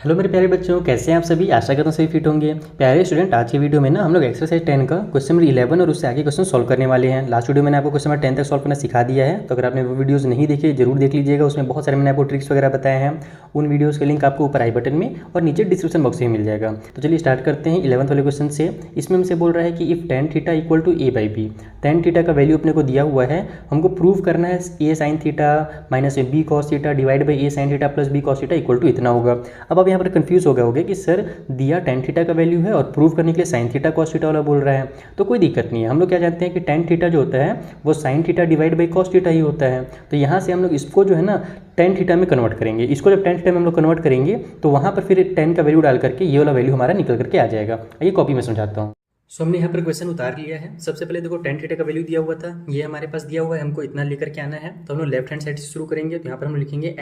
Hello मेरे प्यारे बच्चों, कैसे हैं आप सभी। आशा करता हूँ सभी फिट होंगे। प्यारे स्टूडेंट, आज की वीडियो में ना हम लोग एक्सरसाइज 10 का क्वेश्चन नंबर 11 और उससे आगे क्वेश्चन सॉल्व करने वाले हैं। लास्ट वीडियो मैंने आपको क्वेश्चन नंबर 10 तक सॉल्व करना सिखा दिया है, तो अगर आपने वो वीडियोस नहीं देखे जरूर देख लीजिएगा। उसमें बहुत सारे मैंने आपको ट्रिक्स वगैरह बताए हैं। उन वीडियोज़ का लिंक आपको ऊपर आई बटन में और नीचे डिस्क्रिप्शन बॉक्स में मिल जाएगा। तो चलिए स्टार्ट करते हैं 11th वाले क्वेश्चन से। इसमें हमसे बोल रहा है कि if tan theta equal to a by b, tan theta का वैल्यू अपने को दिया हुआ है, हमको प्रूव करना है a sine theta minus b cos theta divide by a sine theta plus b cos theta equal to इतना होगा। अब आप यहाँ पर कंफ्यूज हो गए होगे कि सर दिया tan थीटा का वैल्यू है और प्रूव करने के लिए sin थीटा cos थीटा वाला बोल रहा है, तो कोई दिक्कत नहीं है। हम लोग क्या जानते हैं कि tan थीटा जो होता है वो sin theta divide by cos theta ही होता है। तो यहाँ से हम लोग इसको जो है ना tan थीटा में कन्वर्ट करेंगे। इसको जब tan थीटा में हम लोग कन्वर्ट करेंगे तो वहाँ पर फिर tan का वैल्यू डाल करके ये वाला वैल्यू हमारा निकल करके आ जाएगा। ये कॉपी में समझाता हूँ। सो हमने यहाँ पर क्वेश्चन उतार लिया है। सबसे पहले देखो tan थीटा का वैल्यू दिया हुआ था, ये हमारे पास दिया हुआ है, हमको इतना लेकर के आना है। तो हम लोग लेफ्ट हैंड साइड से शुरू करेंगे। तो यहाँ पर हम लिखेंगे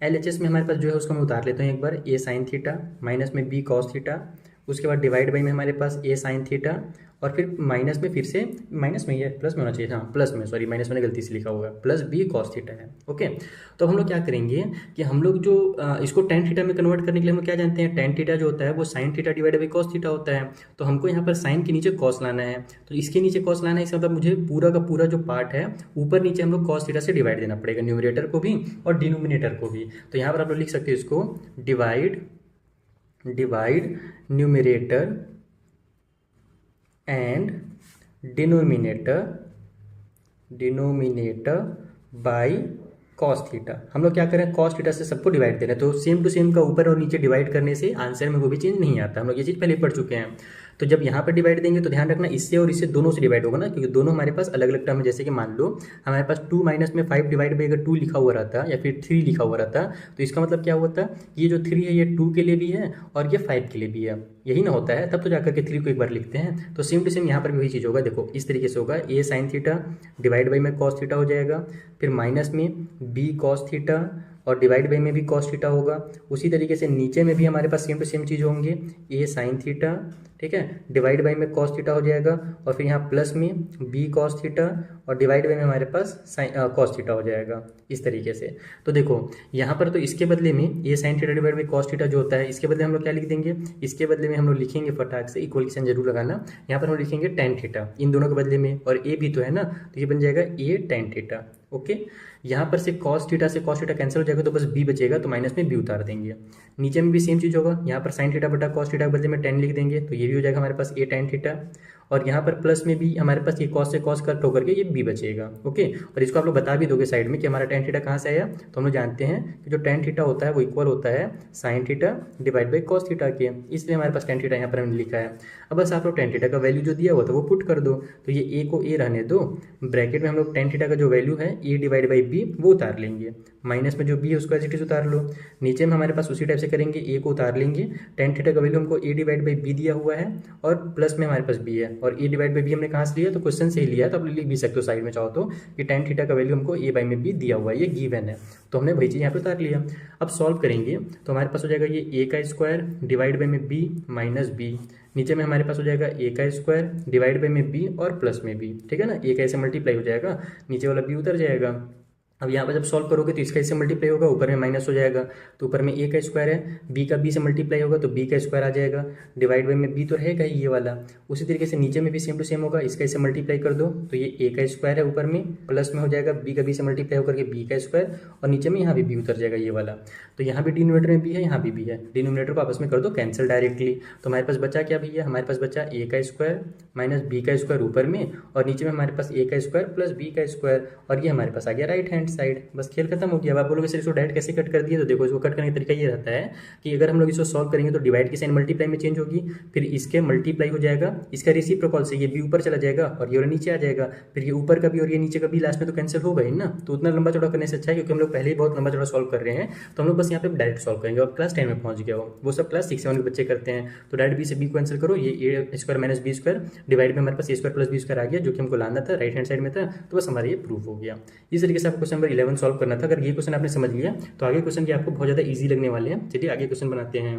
LHS में हमारे पास जो है उसको मैं उतार लेता हूँ एक बार, a साइन थीटा माइनस में b कॉस थीटा, उसके बाद डिवाइड बाई में हमारे पास a साइन थीटा, और फिर माइनस में फिर से माइनस में, ये प्लस में होना चाहिए, हाँ प्लस में, सॉरी माइनस मैंने गलती से लिखा होगा, प्लस b कॉस थीटा है। ओके, तो हम लोग क्या करेंगे कि हम लोग जो इसको tan थीटा में कन्वर्ट करने के लिए हम लोग क्या जानते हैं, tan थीटा जो होता है वो sin theta divide by cos theta होता है। तो हमको यहाँ पर sin के नीचे cos लाना है, तो इसके नीचे cos लाना है। इसका मतलब मुझे पूरा का पूरा जो पार्ट है ऊपर नीचे हम लोग cos थीटा से डिवाइड देना पड़ेगा, न्यूमरेटर को भी और डिनोमिनेटर को भी। तो यहाँ पर आप लोग लिख सकते हो इसको divide numerator and denominator by cos theta. हम लोग क्या करें, कॉस थीटा से सबको डिवाइड दे रहे हैं, तो सेम टू सेम का ऊपर और नीचे डिवाइड करने से आंसर में वो भी चेंज नहीं आता। हम लोग ये चीज़ पहले पढ़ चुके हैं। तो जब यहाँ पर डिवाइड देंगे तो ध्यान रखना इससे और इससे दोनों से डिवाइड होगा ना, क्योंकि दोनों हमारे पास अलग अलग टर्म है। जैसे कि मान लो हमारे पास 2 माइनस में 5 डिवाइड बाई अगर 2 लिखा हुआ रहता या फिर 3 लिखा हुआ रहता, तो इसका मतलब क्या होता, ये जो 3 है ये 2 के लिए भी है और ये 5 के लिए भी है, यही ना होता है। तब तो जाकर के 3 को एक बार लिखते हैं। तो सेम टू सेम यहाँ पर भी वही चीज़ होगा। देखो इस तरीके से होगा, a sine theta divide by में कॉस थीटा हो जाएगा, फिर माइनस में b कॉस थीटा और डिवाइड बाई में भी कॉस थीटा होगा। उसी तरीके से नीचे में भी हमारे पास सेम टू सेम चीज़ होंगे, a साइन थीटा, ठीक है, डिवाइड बाई में कॉस थीटा हो जाएगा, और फिर यहाँ प्लस में b कॉस थीटा और डिवाइड बाई में हमारे पास कॉस थीटा हो जाएगा, इस तरीके से। तो देखो यहाँ पर तो इसके बदले में a sine theta divide by cos theta जो होता है, इसके बदले हम लोग क्या लिख देंगे, इसके बदले में हम लोग लिखेंगे फटाक से, इक्वल की साइन जरूर लगाना। यहाँ पर हम लिखेंगे tan थीटा इन दोनों के बदले में, और a भी तो है ना, तो ये बन जाएगा a tan थीटा। ओके, यहाँ पर से cos थीटा कैंसिल हो जाएगा, तो बस b बचेगा, तो माइनस में b उतार देंगे। नीचे में भी सेम चीज़ होगा, यहाँ पर sin थीटा बटा cos थीटा के बदले में tan लिख देंगे, तो ये भी हो जाएगा हमारे पास a tan थीटा। और यहाँ पर प्लस में भी हमारे पास ये cos से cos कट होकर के ये b बचेगा। ओके, और इसको आप लोग बता भी दोगे साइड में कि हमारा tan थीटा कहाँ से आया। तो हम लोग जानते हैं कि जो tan थीटा होता है वो इक्वल होता है sin theta divide by cos theta के, इसलिए हमारे पास tan थीटा यहाँ पर हमने लिखा है। अब बस आप लोग tan थीटा का वैल्यू जो दिया हुआ था वो पुट कर दो। तो ये a को a रहने दो, ब्रैकेट में हम लोग tan थीटा का जो वैल्यू है a डिवाइड बाई b वो उतार लेंगे, माइनस में जो b है उसको एज इट इज उतार लो। नीचे में हमारे पास उसी टाइप से करेंगे, a को उतार लेंगे, tan थीटा का वैल्यू हमको a डिवाइड बाई b दिया हुआ है और प्लस में हमारे पास b है, और a डिवाइड बाई b हमने कहाँ से लिया, तो क्वेश्चन से ही लिया, तो आप लिख भी सकते हो साइड में चाहो तो, कि tan थीटा का वैल्यू हमको a बाई में b दिया हुआ है, ये गिवन है, तो हमने वही चीज़ यहाँ पे उतार लिया। अब सॉल्व करेंगे तो हमारे पास हो जाएगा ये a का स्क्वायर डिवाइड बाई में b माइनस b, नीचे में हमारे पास हो जाएगा a का स्क्वायर डिवाइड बाई में b और प्लस में b, ठीक है ना, a का ऐसे मल्टीप्लाई हो जाएगा, नीचे वाला b उतर जाएगा। अब यहाँ पर जब सॉल्व करोगे तो इसका इससे मल्टीप्लाई होगा, ऊपर में माइनस हो जाएगा, तो ऊपर में a का स्क्वायर है, b का b से मल्टीप्लाई होगा तो b का स्क्वायर आ जाएगा, डिवाइड बाई में b तो रहेगा ही ये वाला। उसी तरीके से नीचे में भी सेम टू सेम होगा, इसका इससे मल्टीप्लाई कर दो तो ये a का स्क्वायर है, ऊपर में प्लस में हो जाएगा b का b से मल्टीप्लाई होकर के b का स्क्वायर, और नीचे में यहाँ भी b उतर जाएगा ये वाला। तो यहाँ भी डिनोमिनेटर में b है, यहाँ भी b है, डिनोमिनेटर को आपस में कर दो कैंसिल डायरेक्टली। तो हमारे पास बचा क्या भैया, हमारे पास बचा a का स्क्वायर माइनस b का स्क्वायर ऊपर में, और नीचे में हमारे पास a का स्क्वायर प्लस b का स्क्वायर, और ये हमारे पास आ गया राइट हैंड साइड। बस खेल खत्म हो गया। अब आप बोलोगे सर इसको डायरेक्ट कैसे कट कर दिए, तो देखो इसको कट करने का तरीका ये रहता है कि अगर हम लोग इसको सॉल्व करेंगे तो डिवाइड की साइन मल्टीप्लाई में चेंज होगी, फिर इसके मल्टीप्लाई हो जाएगा, इसका रेसिप्रोकल से ये b ऊपर चला जाएगा और ये नीचे आ जाएगा, फिर ये ऊपर का भी और ये नीचे का भी लास्ट में तो कैंसिल होगा ही ना। तो उतना लंबा चौड़ा करने से अच्छा है, क्योंकि हम लोग पहले ही बहुत लंबा चौड़ा सॉल्व कर रहे हैं, तो हम लोग बस यहाँ पे डायरेक्ट सॉल्व करेंगे। और क्लास 10 में पहुंच गया हो, वो सब क्लास 6-7 के बच्चे करते हैं, तो डायरेक्ट b से b को आंसर करो, ये a square minus b square divide में हमारे पास a square plus b square आ गया, जो कि हमको लाना था, राइट हैंड साइड में था, तो बस हमारा ये प्रूफ हो गया। इस तरीके से आपको क्वेश्चन नंबर 11 सॉल्व करना था। अगर ये क्वेश्चन आपने समझ लिया तो आगे क्वेश्चन ये आपको बहुत ज़्यादा ईजी लगने वाले हैं। चलिए आगे क्वेश्चन बनाते हैं।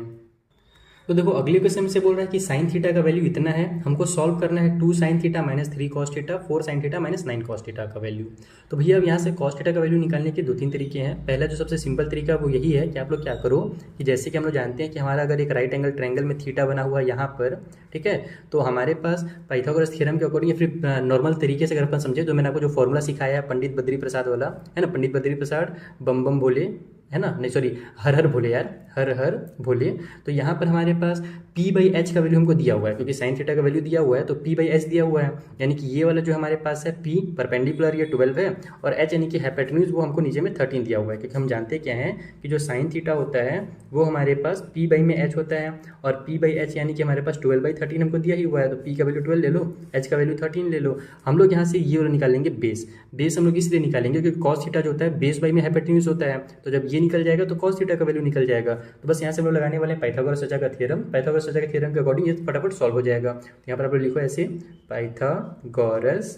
तो देखो अगले क्वेश्चन से बोल रहा है कि साइन थीटा का वैल्यू इतना है, हमको सॉल्व करना है 2 sign theta minus 3 cos theta 4 sign theta minus 9 cos theta का वैल्यू। तो भैया अब यहाँ से कॉस थीटा का वैल्यू निकालने के 2-3 तरीके हैं। पहला जो सबसे सिंपल तरीका है वो यही है कि आप लोग क्या करो कि जैसे कि हम लोग जानते हैं कि हमारा अगर एक राइट एंगल ट्रायंगल में थीटा बना हुआ है यहाँ पर, ठीक है, तो हमारे पास पाइथागोरस थ्योरम के अकॉर्डिंग या फिर नॉर्मल तरीके से अगर अपन समझे, तो मैंने आपको जो फॉर्मूला सिखाया है पंडित बद्री प्रसाद वाला, है ना, पंडित बद्री प्रसाद बम बम बोले, है ना, नहीं सॉरी हर हर भोले यार, हर हर भोले। तो यहाँ पर हमारे पास p बाई एच का वैल्यू हमको दिया हुआ है, क्योंकि साइन थीटा का वैल्यू दिया हुआ है तो p बाई एच दिया हुआ है, यानी कि ये वाला जो हमारे पास है p परपेंडिकुलर ये 12 है, और h यानी कि हाइपोटेन्यूज वो हमको नीचे में 13 दिया हुआ है, क्योंकि हम जानते क्या है कि जो साइन थीटा होता है वो हमारे पास p बाई में h होता है, और p बाई एच यानी कि हमारे पास 12 बाई 13 हमको दिया ही हुआ है, तो p का वैल्यू 12 ले लो, h का वैल्यू 13 ले लो। हम लोग यहाँ से ये वाला निकालेंगे बेस। बेस हम लोग इसलिए निकालेंगे क्योंकि कॉस थीटा जो होता है बेस बाई में हाइपोटेन्यूज होता है, तो जब ये निकल जाएगा तो कॉस थीटा का वैल्यू निकल जाएगा। तो बस यहाँ से हम लोग लगाने वाले हैं पाइथागोरस चर्चा का थ्योरम। पाइथागोरस चर्चा के थ्योरम के अकॉर्डिंग ये फटाफट सॉल्व हो जाएगा। तो यहाँ पर आप लोग लिखो ऐसे पाइथागोरस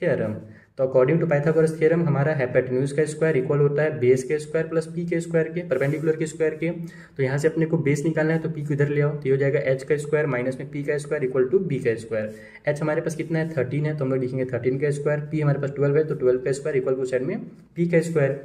थ्योरम। तो अकॉर्डिंग टू पाइथागोरस थ्योरम हमारा हाइपोटेन्यूज का स्क्वायर इक्वल होता है बेस के स्क्वायर प्लस पी के स्क्वायर के, परपेंडिकुलर के स्क्वायर के। तो यहाँ से अपने को बेस निकालना है तो पी को इधर ले आओ, तो ये हो जाएगा एच का स्क्वायर माइनस में पी का स्क्वायर इक्वल टू बी का स्क्वायर। एच हमारे पास कितना है 13 है, तो हम लोग लिखेंगे 13 का स्क्वायर, पी हमारे पास 12 है तो 12 का स्क्वायर इक्वल टू साइड में पी का स्क्वायर।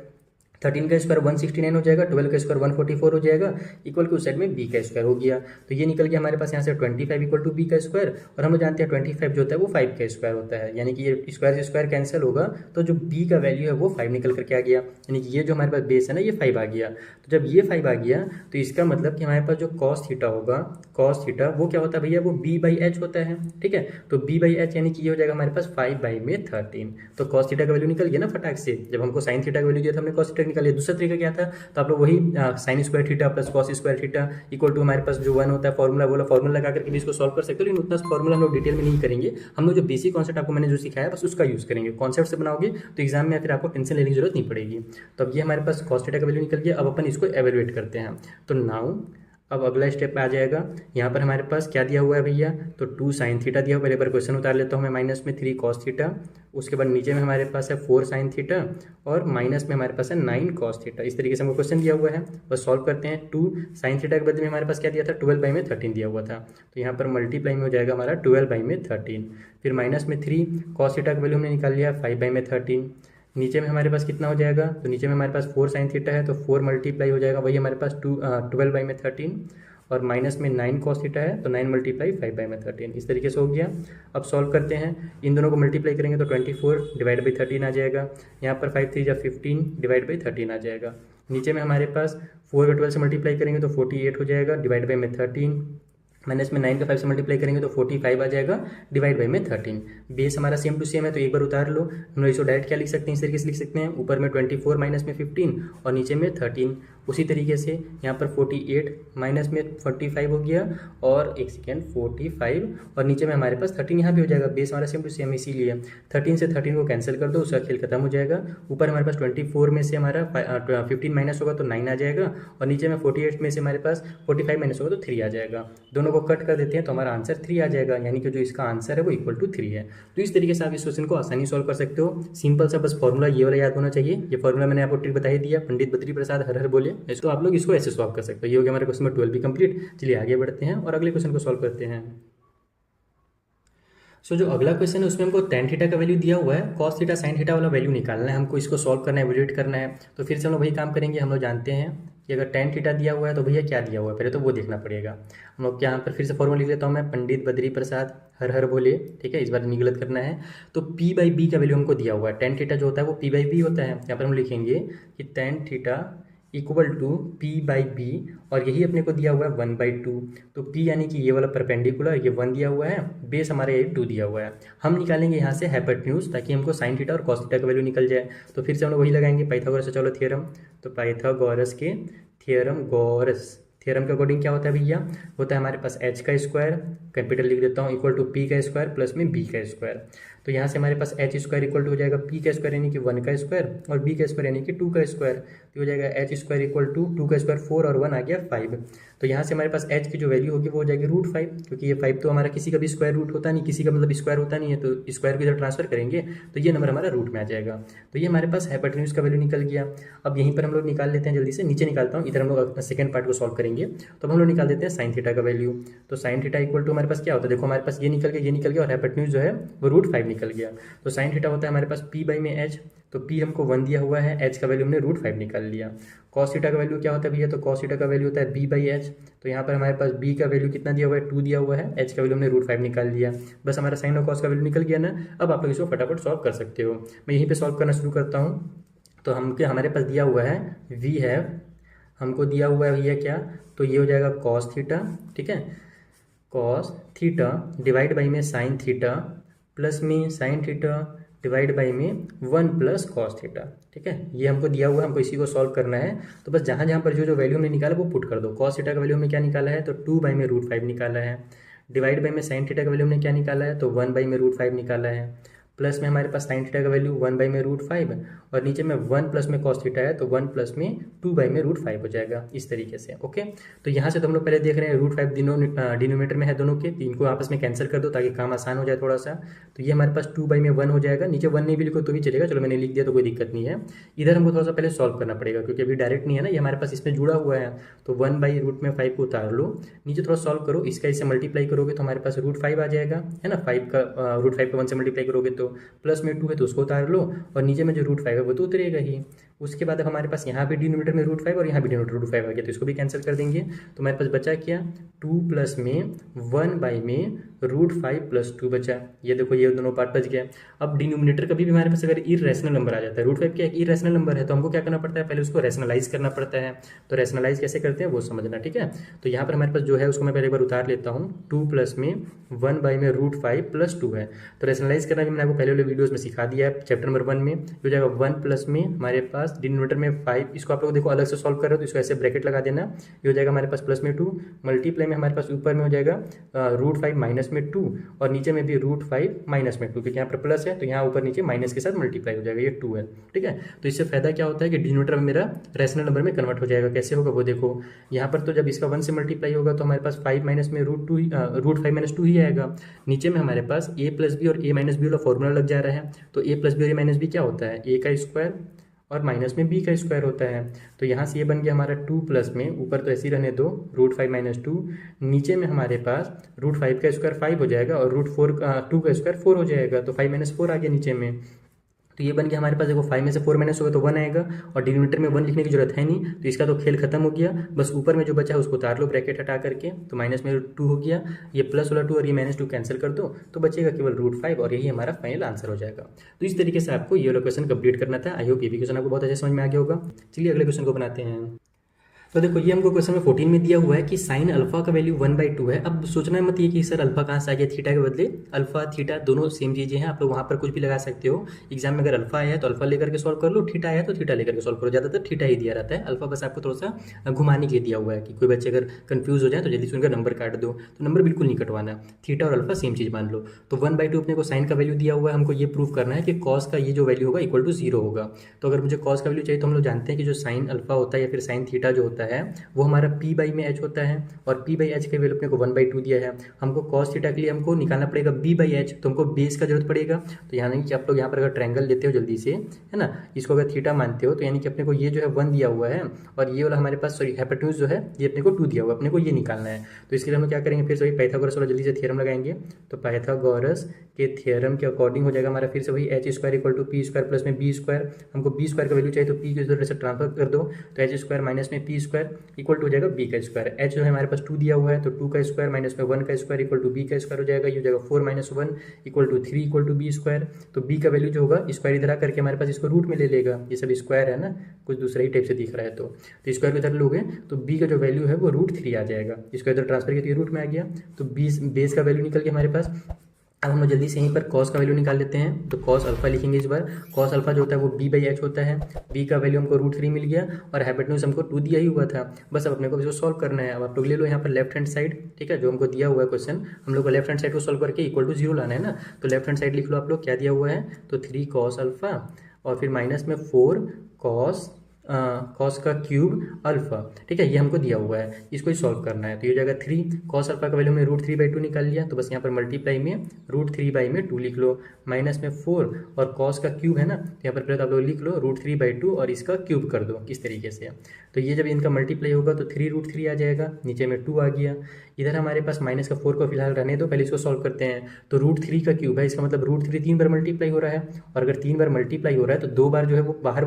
13 का स्क्वायर 169 हो जाएगा, 12 का स्क्वायर 144 हो जाएगा, इक्वल टू साइड में बी का स्क्वायर हो गया। तो ये निकल गया हमारे पास यहाँ से 25 इक्वल टू बी का स्क्वायर, और हम लोग जानते हैं 25 जो होता है वो 5 का स्क्वायर होता है, यानी कि ये स्क्वायर से स्क्वायर कैंसिल होगा, तो जो बी का वैल्यू है वो 5 निकल करके आ गया, यानी कि ये जो हमारे पास बेस है ना ये 5 आ गया। तो जब ये 5 आ गया तो इसका मतलब कि हमारे पास जो कॉस थीटा होगा, कॉस थीटा वो क्या होता है भैया, वो बी बाई एच होता है, ठीक है। तो बी बाई एच यानी कि ये हो जाएगा हमारे पास 5 बाई में 13। तो कॉस थीटा का वैल्यू निकल गया ना फटाक से। जब हमको साइन थीटा का वैल्यू दिया था हमने कॉस थीटा निकाल लिया। दूसरा तरीका था, तो आप लोग वही sine square theta plus cos square theta equal to हमारे पास जो 1 होता है फॉर्मूला, बोला फॉर्मूला लगा करके भी इसको सॉल्व कर सकते हो, लेकिन उतना फॉर्मूला हम लोग डिटेल में नहीं करेंगे। हम लोग जो बेसिक कॉन्सेप्ट आपको मैंने जो सिखाया बस उसका यूज करेंगे। कॉन्सेप्ट से बनाओगे तो एग्जाम में फिर आपको टेंशन लेने की जरूरत नहीं पड़ेगी। तो अब ये हमारे पास कॉस थीटा का वैल्यू निकल गया। अब अपन इसको एवेलुएट करते हैं। तो नाउ अब अगला स्टेप आ जाएगा, यहाँ पर हमारे पास क्या दिया हुआ है भैया, तो 2 साइन थीटा दिया हुआ है। पहले बार क्वेश्चन उतार लेता हूँ मैं, माइनस में 3 कॉस थीटा, उसके बाद नीचे में हमारे पास है 4 साइन थीटा, और माइनस में हमारे पास है 9 कॉस थीटा। इस तरीके से हमको क्वेश्चन दिया हुआ है, बस सॉल्व करते हैं। 2 साइन थीटा के बदले में हमारे पास क्या दिया था, 12 बाई में 13 दिया हुआ था, तो यहाँ पर मल्टीप्लाई में हो जाएगा हमारा 12 बाई में 13। फिर माइनस में 3 कॉस थीटा का वैल्यू हमने निकाल लिया 5 बाई में 13। नीचे में हमारे पास कितना हो जाएगा, तो नीचे में हमारे पास 4 साइन थीटा है, तो 4 मल्टीप्लाई हो जाएगा वही हमारे पास 12 बाई में 13, और माइनस में 9 कॉस थीटा है, तो 9 मल्टीप्लाई 5 बाई में 13। इस तरीके से हो गया। अब सॉल्व करते हैं, इन दोनों को मल्टीप्लाई करेंगे तो 24 डिवाइड बाई 13 आ जाएगा। यहाँ पर 5 3 या 15 डिवाइड बाई 13 आ जाएगा। नीचे में हमारे पास 4 का 12 से मल्टीप्लाई करेंगे तो 48 हो जाएगा डिवाइड बाई में 13, माइनस में 9 का 5 से मल्टीप्लाई करेंगे तो 45 आ जाएगा डिवाइड बाई में 13। बेस हमारा सेम टू सेम है, तो एक बार उतार लो। हम लोग इसको डायरेक्ट क्या लिख सकते हैं, इस तरीके से लिख सकते हैं, ऊपर में 24 माइनस में 15 और नीचे में 13। उसी तरीके से यहाँ पर 48 माइनस में 45 हो गया, और एक सेकेंड 45, और नीचे में हमारे पास 13 यहाँ भी हो जाएगा। बेस हमारा सेम टू सेम, इसीलिए 13 से 13 को कैंसिल कर दो, उसका खेल खत्म हो जाएगा। ऊपर हमारे पास 24 में से हमारा 15 माइनस होगा तो 9 आ जाएगा, और नीचे में 48 में से हमारे पास 45 माइनस होगा तो 3 आ जाएगा। दोनों को कट कर देते हैं तो हमारा आंसर 3 आ जाएगा, यानी कि जो इसका आंसर है वो इक्वल टू 3 है। तो इस तरीके से आप इस क्वेश्चन को आसानी सॉल्व कर सकते हो। सिंपल सा बस फॉर्मूला ये वाला याद होना चाहिए। ये फॉर्मूला मैंने आपको ट्रिक बता ही दिया, पंडित बद्री प्रसाद हर हर बोले, तो आप लोग इसको ऐसे सॉल्व कर सकते हो। ये हो गया हमारे क्वेश्चन में 12 भी कंप्लीट। चलिए आगे बढ़ते हैं और अगले क्वेश्चन को सॉल्व करते हैं। सो जो अगला क्वेश्चन है उसमें हमको tan थीटा का वैल्यू दिया हुआ है, cos थीटा sin थीटा वाला वैल्यू निकालना है, हमको इसको सॉल्व करना है, एवेल्यूएट करना है। तो फिर से हम लोग वही काम करेंगे। हम लोग जानते हैं कि अगर tan थीटा दिया हुआ है तो भैया क्या दिया हुआ है, पहले तो वो देखना पड़ेगा। हम लोग यहाँ पर फिर से फॉर्मूला लिख लेता हूँ मैं, पंडित बद्री प्रसाद हर हर बोले, ठीक है, इस बार नहीं गलत करना है। तो p बाई बी का वैल्यू हमको दिया हुआ है। tan थीटा जो होता है वो p बाई बी होता है। यहाँ पर हम लिखेंगे कि tan theta equal to p by b, और यही अपने को दिया हुआ है 1/2। तो p यानी कि ये वाला परपेंडिकुलर, ये 1 दिया हुआ है, बेस हमारे ये 2 दिया हुआ है। हम निकालेंगे यहाँ से हाइपोटेन्यूज, ताकि हमको साइन थीटा और कॉस थीटा का वैल्यू निकल जाए। तो फिर से हम लोग वही लगाएंगे पाइथागोरस चलो थ्योरम। तो पाइथागोरस के थ्योरम के अकॉर्डिंग क्या होता है भैया, होता है हमारे पास h का स्क्वायर, कैपिटल लिख देता हूँ, इक्वल टू p का स्क्वायर प्लस में b का स्क्वायर। तो यहाँ से हमारे पास एच स्क्वायर इक्वल टू हो जाएगा पी का स्क्वायर यानी कि 1 का स्क्वायर और बी का स्क्वायर यानी कि 2 का स्क्वायर, तो हो जाएगा एच स्क्वायर इक्वल टू 2 का स्क्वायर 4 और 1 आ गया 5। तो यहाँ से हमारे पास एच की जो वैल्यू होगी वो हो जाएगी √5, क्योंकि ये 5 तो हमारा किसी का भी स्क्वायर रूट होता नहीं, किसी का मतलब स्क्वायर होता नहीं है, तो स्क्वायर को इधर ट्रांसफर करेंगे तो ये नंबर हमारा रूट में आ जाएगा। तो ये हमारे पास हाइपोटेन्यूज का वैल्यू निकल गया। अब यहीं पर हम लोग निकाल लेते हैं, जल्दी से नीचे निकालता हूँ, इधर हम लोग सेकंड पार्ट को सॉल्व करेंगे। तो हम लोग निकाल देते हैं साइन थीटा का वैल्यू। तो साइन थीटा इक्वल टू हमारे पास क्या होता है, देखो हमारे पास ये निकल गया, ये निकल गया और हाइपोटेन्यूज जो है वो √5 निकल गया। तो साइन थीटा होता है हमारे पास पी बाई में एच, तो पी हमको 1 दिया हुआ है, एच का वैल्यू हमने √5 निकाल लिया। कॉस थीटा का वैल्यू क्या होता है भैया, तो कॉस थीटा का वैल्यू होता है बी बाई एच। तो यहाँ पर हमारे पास बी का वैल्यू कितना दिया हुआ है, 2 दिया हुआ है, एच का वैल्यू हमने √5 निकाल लिया। बस हमारा साइन और कॉस का वैल्यू निकल गया ना। अब आप लोग इसको फटाफट सॉल्व कर सकते हो। मैं यहीं पे सॉल्व करना शुरू करता हूँ। तो हमारे पास दिया हुआ है वी हैव, हमको दिया हुआ है भैया क्या, तो ये हो जाएगा कॉस थीटा, ठीक है, कॉस थीटा डिवाइड बाई में साइन थीटा प्लस में साइन थीटा डिवाइड बाई में 1 प्लस कॉस थीटा, ठीक है। ये हमको दिया हुआ है, हमको इसी को सॉल्व करना है। तो बस जहाँ जहाँ पर जो जो वैल्यू हमने निकाला वो पुट कर दो। कॉस थीटा का वैल्यू हमने क्या निकाला है, तो 2 बाई में √5 निकाला है। डिवाइड बाई में साइन थीटा का वैल्यू हमने क्या निकाला है, तो 1 बाई में √5 निकाला है। प्लस में हमारे पास साइन थीटा का वैल्यू 1 बाई में √5 और नीचे में 1 प्लस में कॉस थीटा है, तो 1 प्लस में 2 बाई में √5 हो जाएगा, इस तरीके से। ओके, तो यहाँ से तो हम लोग पहले देख रहे हैं √5 डिनोमीटर में है दोनों के, तो इनको आपस में कैंसिल कर दो ताकि काम आसान हो जाए थोड़ा सा। तो ये हमारे पास 2 बाई में 1 हो जाएगा, नीचे 1 नहीं भी लिखो तो भी चलेगा, चलो मैंने लिख दिया तो कोई दिक्कत नहीं है। इधर हमको थोड़ा सा पहले सॉल्व करना पड़ेगा क्योंकि अभी डायरेक्ट नहीं है ना, ये हमारे पास इसमें जुड़ा हुआ है। तो 1 बाई √5 को उतार लो, नीचे थोड़ा सॉल्व करो, इसका इससे मल्टीप्लाई करोगे तो हमारे पास √5 आ जाएगा, है ना। 5 का √5 को 1 से मल्टीप्लाई करोगे तो प्लस में 2 है तो उसको उतार लो और नीचे में जो √5 है वो तो उतरेगा ही। उसके बाद अब हमारे पास यहाँ भी डिनोमीटर में √5 और यहाँ भी डिनोमीटर √5 आ गया, तो इसको भी कैंसिल कर देंगे। तो हमारे पास बचा क्या, 2 प्लस में 1 बाई में √5 प्लस 2 बचा। ये देखो ये दोनों पार्ट बच गया। अब डिनोमिनेटर कभी भी हमारे पास अगर इरेशनल नंबर आ जाता है, √5 क्या एक इरेशनल नंबर है, तो हमको क्या करना पड़ता है, पहले उसको रैशनलाइज करना पड़ता है। तो रैशनलाइज कैसे करते हैं वो समझना, ठीक है। तो यहाँ पर हमारे पास जो है उसको मैं पहले एक बार उतार लेता हूँ। 2 प्लस में 1 बाई में √5 प्लस 2 है, तो रैशनलाइज करना भी मैंने आपको पहले वाले वीडियोज़ में सिखा दिया है, चैप्टर नंबर 1 में। हो जाएगा 1 प्लस में हमारे पास डिनोमिनेटर में 5, इसको आप लोग देखो अलग से सॉल्व कर रहे हो तो इसको ऐसे ब्रैकेट लगा देना। ये हो जाएगा हमारे पास प्लस में 2, मल्टीप्लाई में हमारे पास ऊपर में हो जाएगा √5 माइनस में 2 और नीचे में भी √5 माइनस में 2, क्योंकि यहाँ पर प्लस है तो यहाँ ऊपर नीचे माइनस के साथ मल्टीप्लाई हो जाएगा, ये 2 है, ठीक है। तो इससे फायदा क्या होता है कि डिनोमिनेटर में मेरा रैशनल नंबर में कन्वर्ट हो जाएगा। कैसे होगा वो देखो, यहाँ पर तो जब इसका 1 से मल्टीप्लाई होगा तो हमारे पास 5 माइनस में √5 माइनस 2 ही आएगा। नीचे में हमारे पास a प्लस बी और a माइनस बी वाला फॉर्मूला लग जा रहा है। तो a प्लस बी और a माइनस बी क्या होता है, a का स्क्वायर और माइनस में b का स्क्वायर होता है। तो यहाँ से ये बन गया हमारा 2 प्लस में, ऊपर तो ऐसे ही रहने दो, √5 माइनस 2, नीचे में हमारे पास √5 का स्क्वायर 5 हो जाएगा और √2 का स्क्वायर 4 हो जाएगा, तो 5 माइनस 4 आ गया नीचे में। तो ये बन गया हमारे पास, देखो 5 में से 4 माइनस होगा तो 1 आएगा और डिनोमिनेटर में 1 लिखने की जरूरत है नहीं, तो इसका तो खेल खत्म हो गया। बस ऊपर में जो बचा है उसको उतार लो ब्रैकेट हटा करके, तो माइनस में 2 हो गया, ये प्लस वाला 2 और ये माइनस 2 कैंसिल कर दो तो बचेगा केवल √5 और यही हमारा फाइनल आंसर हो जाएगा। तो इस तरीके से आपको ये वाला क्वेश्चन कंप्लीट करना था। आई होप ये भी क्वेश्चन आपको बहुत अच्छे समझ में आ गया होगा। चलिए अगले क्वेश्चन को बनाते हैं। तो देखो ये हमको क्वेश्चन में 14 में दिया हुआ है कि साइन अल्फा का वैल्यू 1/2 है। अब सोचना मत ये कि सर अल्फा कहाँ से आ गया, थीटा के बदले अल्फा थीटा दोनों सेम चीज़ें हैं, आप लोग वहाँ पर कुछ भी लगा सकते हो। एग्जाम में अगर अल्फा आया है तो अल्फा लेकर के सॉल्व कर लो, थीटा आया तो थीटा लेकर के सॉल्व करो, ज़्यादातर थीटा ही दिया रहता है। अल्फा बस आपको थोड़ा सा घुमाने के लिए दिया हुआ है कि कोई बच्चे अगर कन्फ्यूज हो जाए तो जल्दी से उनका नंबर काट दो, तो नंबर बिल्कुल नहीं कटवाना, थीटा और अल्फा सेम चीज़ मान लो। तो 1/2 अपने को साइन का वैल्यू दिया हुआ है, हमको ये प्रूव करना है कि कॉस का ये जो वैल्यू होगा इक्वल टू 0 होगा। तो अगर मुझे कॉस का वैल्यू चाहिए तो हम लोग जानते हैं कि जो साइन अल्फा होता है या फिर साइन थीटा जो होता है वो हमारा p बाई में h होता है और p बाई h के वैल्यू अपने को 1/2 दिया है। हमको cos थीटा के लिए हमको निकालना पड़ेगा b बाई h, तो हमको बेस का जरूरत पड़ेगा। तो यानी कि आप लोग यहाँ पर अगर ट्रायंगल लेते हो जल्दी से, है ना, इसको अगर थीटा मानते हो तो यानी कि अपने को ये जो है 1 दिया हुआ है और ये वाला हमारे पास सॉरी हाइपोटेन्यूज जो है ये अपने को 2 दिया हुआ है, अपने को ये निकालना है। तो इसके लिए हम क्या करेंगे, फिर से वही पाइथागोरस वाला जल्दी से थ्योरम लगाएंगे। तो पाइथागोरस के थ्योरम के अकॉर्डिंग हो जाएगा हमारा फिर से वही h square equal to p square plus में b स्क्वायर। हमको b स्क्वायर का वैल्यू चाहिए तो p को इधर से ट्रांसफर कर दो, तो h स्क्वायर माइनस में p स्क्वायर इक्वल टू हो जाएगा b का स्क्वायर। h जो है हमारे पास 2 दिया हुआ है तो 2 का स्क्वायर माइनस में 1 का स्क्वायर इक्वल टू b का स्क्वायर हो जाएगा। ये हो जाएगा 4 minus 1 equal to 3 equal to b square. तो b का वैल्यू जो होगा स्क्वायर इधर आ करके हमारे पास इसको रूट में ले लेगा, ये सब स्क्वायर है ना, कुछ दूसरा ही टाइप से दिख रहा है। तो स्क्वायर को इधर लोगे तो b का जो वैल्यू है वो √3 आ जाएगा, इसको इधर ट्रांसफर किया तो ये रूट में आ गया। तो बेस का वैल्यू निकल के हमारे पास अब हम लोग जल्दी से यहीं पर कॉस का वैल्यू निकाल लेते हैं। तो कॉस अल्फा लिखेंगे इस बार। कॉस अल्फा जो होता है वो b/h होता है। b का वैल्यू हमको √3 मिल गया और हाइपोटेन्यूज हमको 2 दिया ही हुआ था। बस अब अपने को इसको सॉल्व करना है। अब आप लोग ले लो यहाँ पर लेफ्ट हैंड साइड, ठीक है, जो हमको दिया हुआ है क्वेश्चन, हम लोग को लेफ्ट हैंड साइड को सॉल्व करके इक्वल टू 0 लाना है ना। तो लेफ्ट हैंड साइड लिख लो आप लोग, क्या दिया हुआ है, तो 3 कॉस अल्फा और फिर माइनस में 4 कॉस का क्यूब अल्फा, ठीक है, ये हमको दिया हुआ है, इसको ही सॉल्व करना है। तो ये हो जाएगा 3 कॉस अल्फा का वैल्यू हमने √3/2 निकाल लिया। तो बस यहाँ पर मल्टीप्लाई में √3/2 लिख लो, माइनस में 4 और कॉस का क्यूब है ना, तो यहाँ पर पहले तो आप लोग लिख लो √3/2 और इसका क्यूब कर दो इस तरीके से। तो ये जब इनका मल्टीप्लाई होगा तो 3√3 आ जाएगा, नीचे में 2 आ गया। इधर हमारे पास माइनस का 4 को फिलहाल रहने दो, पहले इसको सॉल्व करते हैं। तो √3 का क्यूब है, इसका मतलब √3 3 बार मल्टीप्लाई हो रहा है, और अगर 3 बार मल्टीप्लाई हो रहा है तो 2 बार जो है वो बाहर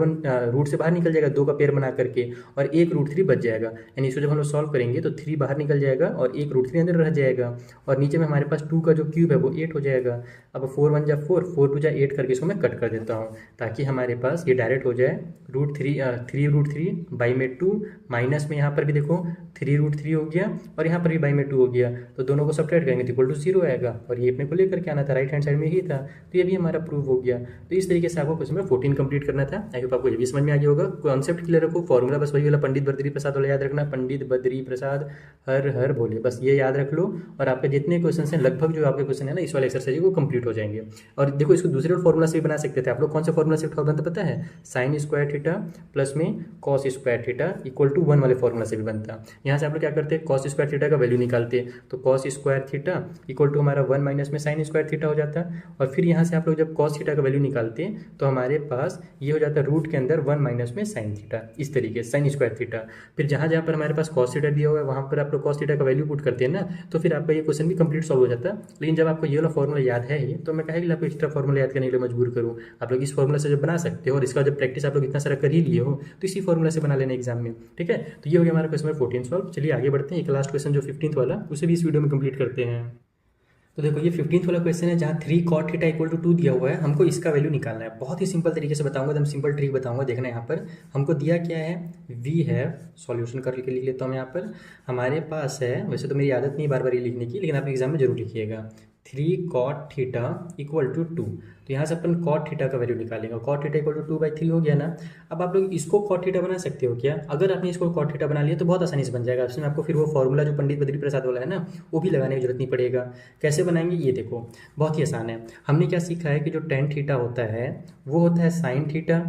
रूट से बाहर निकल जाएगा, 2 का पेयर बना करके, और एक √3 बच जाएगा। यानी इसको जब हम लोग सॉल्व करेंगे तो 3 बाहर निकल जाएगा और एक √3 अंदर रह जाएगा, और नीचे में हमारे पास 2 का जो क्यूब है वो 8 हो जाएगा। अब 4 1 जा 4, 4 2 जा 8 करके इसको मैं कट कर देता हूँ, ताकि हमारे पास ये डायरेक्ट हो जाए √3/2 माइनस में यहाँ पर भी देखो 3√3 हो गया और यहाँ पर भी बाई में 2 हो गया। तो दोनों को सब्ट्रैक्ट करेंगे तो इक्वल टू 0 आएगा, और ये अपने को लेकर के आना था, राइट हैंड साइड में ही था। तो ये भी हमारा प्रूव हो गया। तो इस तरीके से आपको क्वेश्चन में 14 कंप्लीट करना था। आई होप आपको ये भी समझ में आ गया होगा। कॉन्सेप्ट क्लियर रखो, फॉर्मूला बस वही वाला पंडित बद्री प्रसाद वाला याद रखना, पंडित बद्री प्रसाद हर हर बोले, बस ये याद रख लो। और आपके जितने क्वेश्चन हैं लगभग जो आपके क्वेश्चन है ना इस वाले एक्सरसाइज वो कंप्लीट हो जाएंगे। और देखो इसको दूसरे फॉर्मूला से भी बना सकते थे आप लोग। कौन सा फॉर्मूला से बनता पता है, sin स्क्वायर थीटा प्लस में cos square theta equal to 1 वाले फॉर्मूला से भी बनता। यहाँ से आप लोग क्या करते हैं, cos स्क्वायर थीटा का वैल्यू निकालते, तो cos square theta equal to हमारा 1 माइनस में sin स्क्वायर थीटा हो जाता। और फिर यहाँ से आप लोग जब cos थीटा का वैल्यू निकालते तो हमारे पास ये हो जाता रूट के अंदर 1 माइनस में sin थीटा, इस तरीके से sin स्क्वायर थीटा। फिर जहाँ जहाँ पर हमारे पास cos थीटा दिया हुआ है वहाँ पर आप लोग cos थीटा का वैल्यू पुट करते हैं ना, तो फिर आपका ये क्वेश्चन भी कंप्लीट सॉल्व हो जाता। लेकिन जब आपको ये वाला फॉर्मूला याद है ही, तो मैं कहेगी आपको एक्स्ट्रा फॉर्मूला याद करने के लिए मजबूर करूँ। आप लोग इस फॉर्मूला से जब बना सकते हो, और इसका जब प्रैक्टिस आप लोग इतना सारा कर ही लिए हो, तो इसी फॉर्मूला से बना लेना एग्जाम में, ठीक है। तो ये हो गया हमारा क्वेश्चन नंबर 14 सॉल्व। चलिए आगे बढ़ते हैं। एक लास्ट क्वेश्चन जो 15th वाला, उसे भी इस वीडियो में कंप्लीट करते हैं। तो देखो ये 15th वाला क्वेश्चन है जहाँ 3 cot थीटा इक्वल टू 2 दिया हुआ है, हमको इसका वैल्यू निकालना है। बहुत ही सिंपल तरीके से बताऊंगा, एकदम सिंपल ट्रिक बताऊंगा। देखना यहाँ पर हमको दिया क्या है, v है, सॉल्यूशन करके लिख लेता हूँ। यहाँ पर हमारे पास है, वैसे तो मेरी आदत नहीं बार बार ये लिखने की, लेकिन आप एग्जाम में जरूर लिखिएगा, 3 cot थीटा इक्वल टू 2। तो यहाँ से अपन cot थीटा का वैल्यू निकालेंगे। cot थीटा इक्वल टू 2/3 हो गया ना। अब आप लोग इसको cot थीटा बना सकते हो क्या? अगर आपने इसको cot थीटा बना लिया तो बहुत आसानी से बन जाएगा। इसमें आपको फिर वो फॉर्मूला जो पंडित बद्री प्रसाद वाला है ना, वो भी लगाने की जरूरत नहीं पड़ेगा। कैसे बनाएंगे ये देखो, बहुत ही आसान है। हमने क्या सीखा है कि जो tan थीटा होता है वो होता है sin थीटा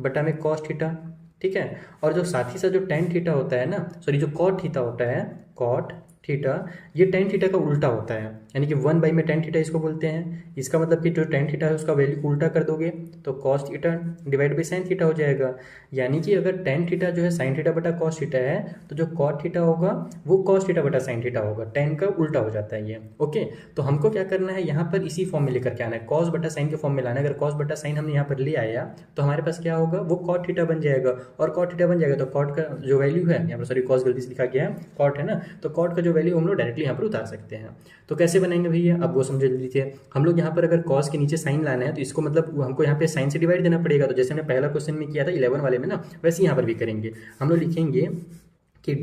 बटा में cos थीटा, ठीक है। और जो साथ ही साथ जो tan थीटा होता है ना, सॉरी जो cot थीटा होता है, cot थीटा, ये tan थीटा का उल्टा होता है, यानी कि 1 में tan थीटा इसको बोलते हैं। इसका मतलब कि जो tan थीटा है उसका वैल्यू को उल्टा कर दोगे तो cos theta divide by sin theta हो जाएगा। यानी कि अगर tan थीटा जो है sin थीटा बटा cos थीटा है, तो जो cot थीटा होगा वो cos थीटा बटा sin थीटा होगा। tan का उल्टा हो जाता है ये, ओके। तो हमको क्या करना है, यहाँ पर इसी फॉर्म में लेकर के आना है, cos बटा sin के फॉर्म में लाना है। अगर cos बटा sin हमने यहाँ पर ले आया तो हमारे पास क्या होगा, वो cot थीटा बन जाएगा। और cot थीटा बन जाएगा तो cot का जो वैल्यू है, यहाँ पर सॉरी cos गलती से लिखा गया है, cot है ना, तो cot का जो वैल्यू हम लोग डायरेक्टली यहाँ पर उतार सकते हैं। तो कैसे बनाएंगे भैया, अब वो समझ लीजिए। हम लोग यहाँ पर अगर cos के नीचे sin लाना है तो इसको मतलब हमको यहाँ पे sin से डिवाइड देना पड़ेगा। तो जैसे हमने पहला क्वेश्चन में किया था 11 वाले में ना, वैसे यहाँ पर भी करेंगे। हम लोग लिखेंगे कि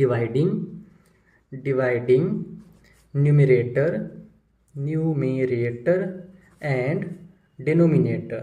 डिवाइडिंग न्यूमेरेटर एंड डिनोमिनेटर।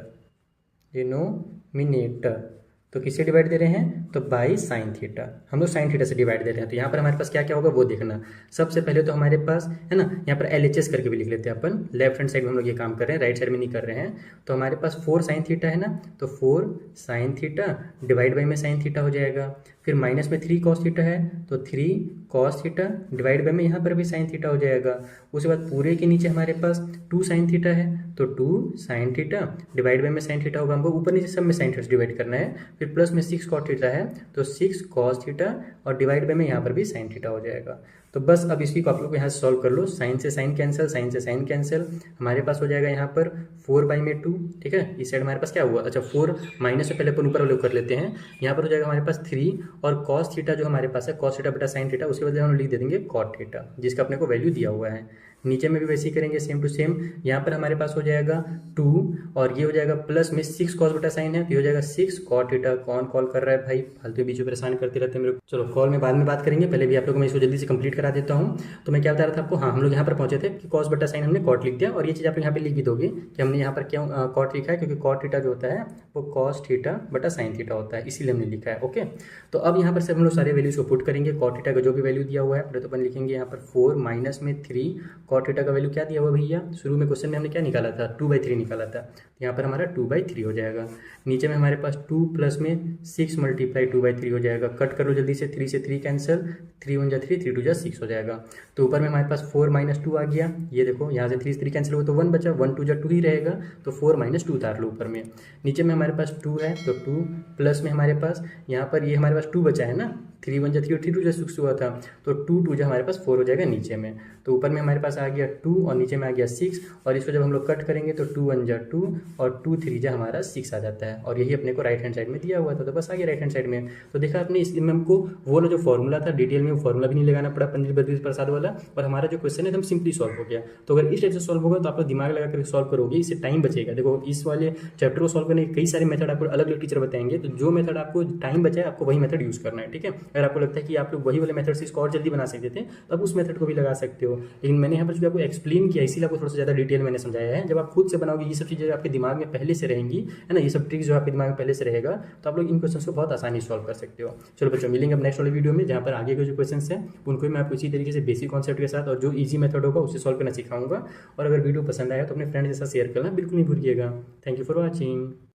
तो किससे डिवाइड दे रहे हैं, तो बाई साइन थीटा। हम लोग साइन थीटा से डिवाइड दे रहे हैं। तो यहाँ पर हमारे पास क्या क्या होगा वो देखना। सबसे पहले तो हमारे पास है ना, यहाँ पर LHS करके भी लिख लेते हैं अपन। लेफ्ट हैंड साइड में हम लोग ये काम कर रहे हैं, राइट साइड में नहीं कर रहे हैं। तो हमारे पास 4 साइन थीटा है ना, तो 4 साइन थीटा डिवाइड बाई में साइन थीटा हो जाएगा। फिर माइनस में 3 cos थीटा है तो 3 cos थीटा डिवाइड बाई में यहाँ पर भी साइन थीटा हो जाएगा। उसके बाद पूरे के नीचे हमारे पास 2 साइन थीटा है तो 2 साइन थीटा डिवाइड बाई में साइन थीटा होगा। हमको ऊपर नीचे सब में साइन थीटा डिवाइड करना है। फिर प्लस में 6 cos थीटा है तो 6 cos थीटा और डिवाइड बाई में यहाँ पर भी साइन थीटा हो जाएगा। तो बस अब इसी को आप लोग यहाँ से सॉल्व कर लो। साइन से साइन कैंसिल, साइन से साइन कैंसिल, हमारे पास हो जाएगा यहाँ पर 4/2, ठीक है। इस साइड हमारे पास क्या हुआ, अच्छा 4 माइनस से पहले अपन ऊपर वाले कर लेते हैं। यहाँ पर हो जाएगा हमारे पास 3 और cos थीटा जो हमारे पास है cos थीटा बटा साइन थीटा, उसके बदले हम लिख दे देंगे cot थीटा, जिसका अपने को वैल्यू दिया हुआ है। नीचे में भी वैसे ही करेंगे सेम टू सेम। यहाँ पर हमारे पास हो जाएगा 2 और ये हो जाएगा प्लस में 6 कॉस बटा साइन है तो ये हो जाएगा 6 कॉट थीटा। कौन कॉल कर रहा है भाई, फालतू बीच में परेशान करते रहते हैं मेरे को। चलो कॉल में बाद में बात करेंगे, पहले भी आप लोगों को मैं इसको जल्दी से कंप्लीट करा देता हूँ। तो मैं क्या बता रहा था आपको, हाँ हम लोग यहाँ पर पहुंचे थे कि कॉस बटा साइन हमने कॉट लिख दिया, और ये चीज़ आप यहाँ पे लिख भी दोगे कि हमने यहाँ पर क्यों कॉट लिखा है, क्योंकि कॉट थीटा जो होता है वो कॉस थीटा बटा साइन थीटा होता है, इसीलिए हमने लिखा है। ओके, तो अब यहाँ पर से हम लोग सारे वैल्यूज को पुट करेंगे। कॉट थीटा का जो भी वैल्यू दिया हुआ है पहले तो अपन लिखेंगे यहाँ पर 4 माइनस में 3। कॉट थीटा का वैल्यू क्या दिया हुआ भैया, शुरू में क्वेश्चन में हमने क्या निकाला था, 2/3 निकाला था। यहाँ पर हमारा 2/3 हो जाएगा। नीचे में हमारे पास 2 प्लस में 6 मल्टीप्लाई 2/3 हो जाएगा। कट कर लो जल्दी से, 3 से 3 कैंसिल, 3 1 जा 3, 3 2 जा 6 हो जाएगा। तो ऊपर में हमारे पास 4 - 2 आ गया। ये देखो यहाँ से 3 से 3 कैंसिल हो तो 1 बचा, 1 2 जा 2 ही रहेगा, तो 4 - 2 उतार लो ऊपर में। नीचे में हमारे पास 2 है तो 2 प्लस में हमारे पास यहाँ पर ये हमारे पास 2 बचा है ना, 3 1 जा 3 और 3 2 जा 6 हुआ था, तो 2 2 जा हमारे पास 4 हो जाएगा नीचे में। तो ऊपर में हमारे पास आ गया 2 और नीचे में आ गया 6, और इसको जब हम लोग कट करेंगे तो 2 1 जा 2 और 2 3 जा हमारा 6 आ जाता है। और यही अपने को राइट हैंड साइड में दिया हुआ था, तो बस आ गया राइट हैंड साइड में। तो देखा आपने, इसमें हमको वो वाला जो फॉर्मूला था डिटेल में, वो फॉर्मूला भी नहीं लगाना पड़ा पंडित बद्रीश प्रसाद वाला, और हमारा जो क्वेश्चन है एकदम सिंपली सॉल्व हो गया। तो अगर इस टाइप से सॉल्व होगा तो आप लोग दिमाग लगा कर सॉल्व करोगे, इससे टाइम बचेगा। देखो इस वाले चैप्टर को सॉल्व करने के कई सारे मेथड आपको अलग अलग टीचर बताएंगे, तो जो मेथड आपको टाइम बचाए आपको वही मेथड यूज करना है, ठीक है। अगर आपको लगता है कि आप लोग वही वाले मेथड से इसको और जल्दी बना सकते थे तो आप उस मेथड को भी लगा सकते हो। लेकिन मैंने यहाँ पर जो आपको एक्सप्लेन किया इसीलिए आपको थोड़ा सा ज़्यादा डिटेल मैंने समझाया है। जब आप खुद से बनाओगे ये सब चीज़ें आपके दिमाग में पहले से रहेंगी, है ना, ये सब ट्रिक्स जो आपके दिमाग में पहले से रहेगा, तो आप लोग इन क्वेश्चन को बहुत आसानी से सॉल्व कर सकते हो। चलो बच्चों, मिलेंगे अब नेक्स्ट वाले वीडियो में, जहाँ पर आगे के जो क्वेश्चन हैं उनको मैं आपको इसी तरीके से बेसिक कॉन्सेप्ट के साथ और जो ईजी मेथड होगा उससे सॉल्व करना सिखाऊंगा। और अगर वीडियो पसंद आया तो अपने फ्रेंड के साथ शेयर करना बिल्कुल नहीं भूलिएगा। Thank you for watching.